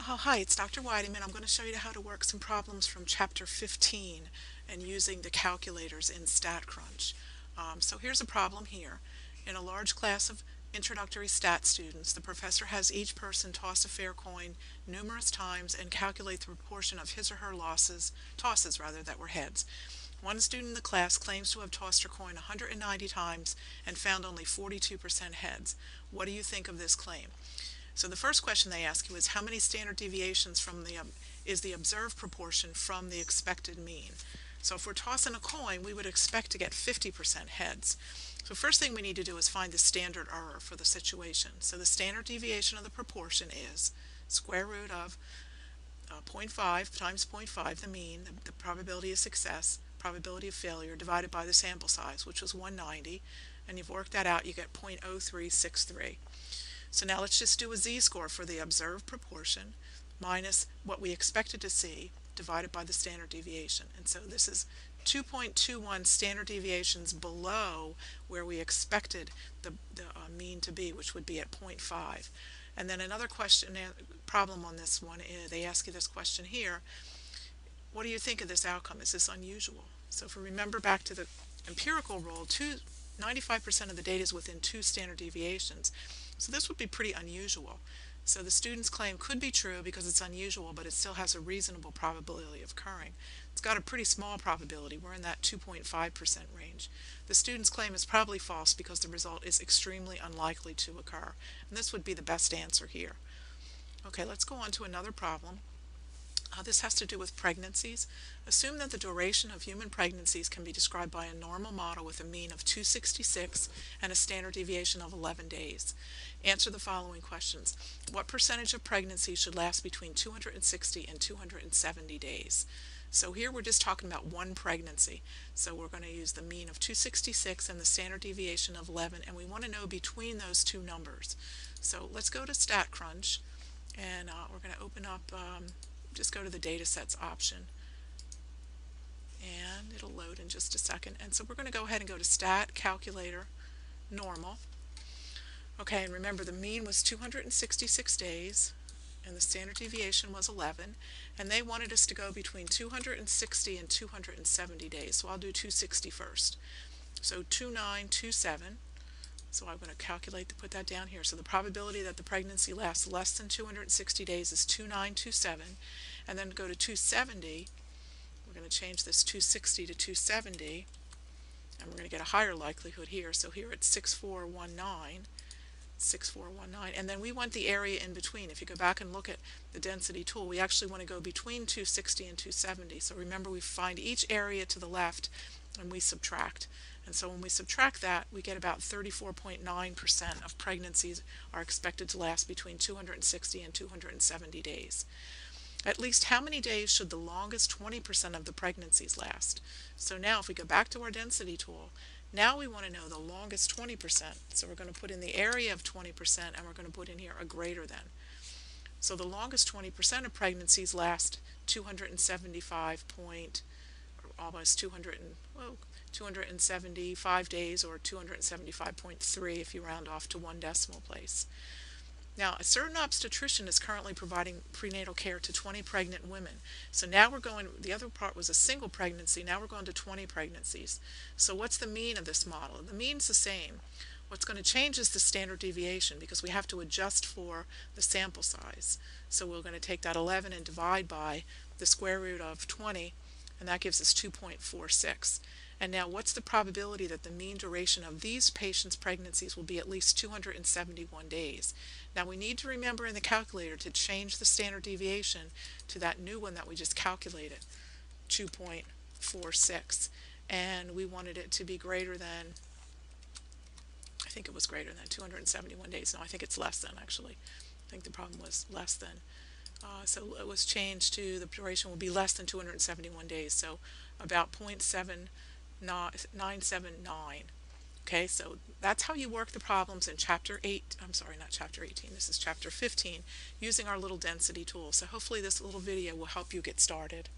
Hi, it's Dr. Weideman. I'm going to show you how to work some problems from Chapter 15 and using the calculators in StatCrunch. So here's a problem here. In a large class of introductory stat students, the professor has each person toss a fair coin numerous times and calculate the proportion of his or her tosses that were heads. One student in the class claims to have tossed her coin 190 times and found only 42% heads. What do you think of this claim? So the first question they ask you is how many standard deviations from is the observed proportion from the expected mean? So if we're tossing a coin, we would expect to get 50% heads. So first thing we need to do is find the standard error for the situation. So the standard deviation of the proportion is square root of zero point 0.5 times zero point 0.5, the mean, the probability of success, probability of failure, divided by the sample size, which was 190, and you've worked that out, you get 0.0363. So now let's just do a z-score for the observed proportion minus what we expected to see divided by the standard deviation. And so this is 2.21 standard deviations below where we expected the mean to be, which would be at 0.5. And then another problem on this one is they ask you this question here: what do you think of this outcome? Is this unusual? So if we remember back to the empirical rule, 95% of the data is within 2 standard deviations. So this would be pretty unusual. So the student's claim could be true because it's unusual, but it still has a reasonable probability of occurring. It's got a pretty small probability. We're in that 2.5% range. The student's claim is probably false because the result is extremely unlikely to occur. And this would be the best answer here. Okay, let's go on to another problem. This has to do with pregnancies. Assume that the duration of human pregnancies can be described by a normal model with a mean of 266 and a standard deviation of 11 days. Answer the following questions. What percentage of pregnancies should last between 260 and 270 days? So here we're just talking about one pregnancy. So we're going to use the mean of 266 and the standard deviation of 11, and we want to know between those two numbers. So let's go to StatCrunch, and we're going to open up just go to the datasets option, and it'll load in just a second. And so we're going to go ahead and go to Stat Calculator Normal. Okay, and remember the mean was 266 days and the standard deviation was 11, and they wanted us to go between 260 and 270 days. So I'll do 260 first. So 2927. So I'm going to calculate to put that down here. So the probability that the pregnancy lasts less than 260 days is 2927. And then go to 270. We're going to change this 260 to 270. And we're going to get a higher likelihood here. So here it's 6419. 6419. And then we want the area in between. If you go back and look at the density tool, we actually want to go between 260 and 270. So remember, we find each area to the left and we subtract. And so when we subtract that, we get about 34.9% of pregnancies are expected to last between 260 and 270 days. At least how many days should the longest 20% of the pregnancies last? So now if we go back to our density tool, now we want to know the longest 20%. So we're going to put in the area of 20% and we're going to put in here a greater than. So the longest 20% of pregnancies last 275 point, or almost 275 days, or 275.3 if you round off to one decimal place. Now, a certain obstetrician is currently providing prenatal care to 20 pregnant women. So now we're going, the other part was a single pregnancy, now we're going to 20 pregnancies. So what's the mean of this model? The mean's the same. What's going to change is the standard deviation because we have to adjust for the sample size. So we're going to take that 11 and divide by the square root of 20, and that gives us 2.46. And now what's the probability that the mean duration of these patients' pregnancies will be at least 271 days? Now we need to remember in the calculator to change the standard deviation to that new one that we just calculated, 2.46. And we wanted it to be greater than, I think it was greater than 271 days. No, I think it's less than, actually. I think the problem was less than. So it was changed to the duration will be less than 271 days, so about 0.979. Okay, so that's how you work the problems in chapter 8, I'm sorry, not chapter 18, this is chapter 15, using our little density tool. So hopefully this little video will help you get started.